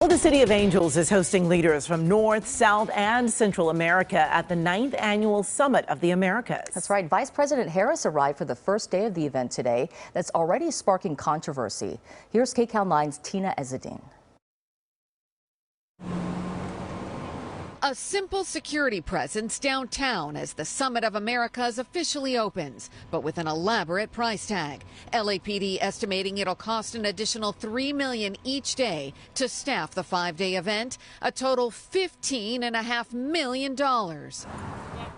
Well, the City of Angels is hosting leaders from North, South, and Central America at the 9th Annual Summit of the Americas. That's right. Vice President Harris arrived for the first day of the event today. That's already sparking controversy. Here's KCAL 9's Tina Ezzedine. A simple security presence downtown as the Summit of Americas officially opens, but with an elaborate price tag. LAPD estimating it'll cost an additional $3 million each day to staff the 5-day event, a total $15.5 million.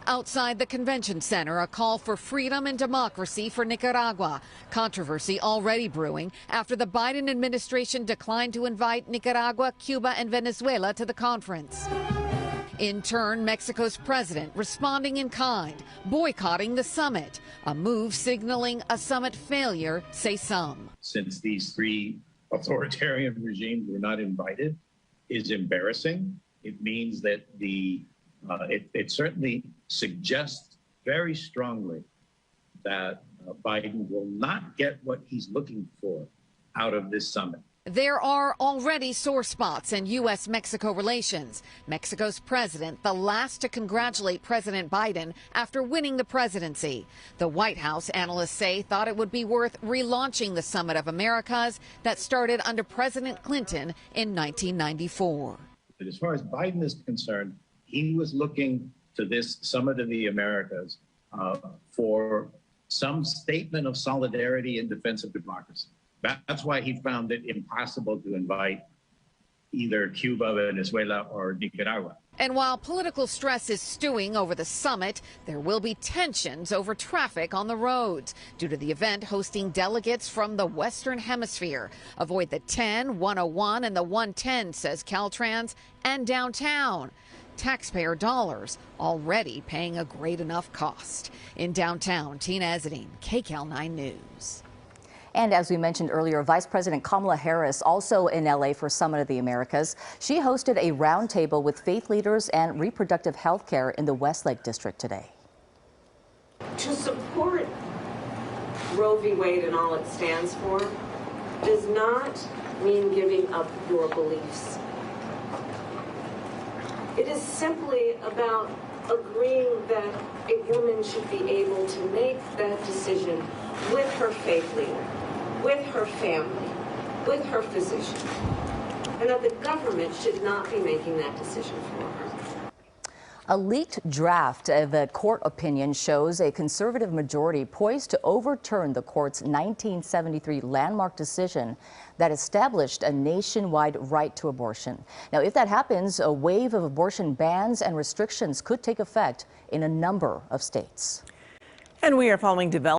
Outside the convention center, a call for freedom and democracy for Nicaragua. Controversy already brewing after the Biden administration declined to invite Nicaragua, Cuba, and Venezuela to the conference. In turn, Mexico's president responding in kind, boycotting the summit, a move signaling a summit failure, say some. Since these three authoritarian regimes were not invited, is embarrassing. It means that it certainly suggests very strongly that Biden will not get what he's looking for out of this summit. There are already sore spots in U.S.-Mexico relations. Mexico's president, the last to congratulate President Biden after winning the presidency. The White House, analysts say, thought it would be worth relaunching the Summit of Americas that started under President Clinton in 1994. But as far as Biden is concerned, he was looking to this Summit of the Americas for some statement of solidarity in defense of democracy. That's why he found it impossible to invite either Cuba, Venezuela, or Nicaragua. And while political stress is stewing over the summit, there will be tensions over traffic on the roads due to the event hosting delegates from the Western Hemisphere. Avoid the 10, 101, and the 110, says Caltrans, and downtown. Taxpayer dollars already paying a great enough cost. In downtown, Tina Ezzedine, KCAL 9 News. And as we mentioned earlier, Vice President Kamala Harris also in L.A. for Summit of the Americas. She hosted a roundtable with faith leaders and reproductive health care in the Westlake District today. To support Roe v. Wade and all it stands for does not mean giving up your beliefs. It is simply about agreeing that a woman should be able to make that decision with her faith leader, with her family, with her physician, and that the government should not be making that decision for her. A leaked draft of a court opinion shows a conservative majority poised to overturn the court's 1973 landmark decision that established a nationwide right to abortion. Now, if that happens, a wave of abortion bans and restrictions could take effect in a number of states. And we are following developments.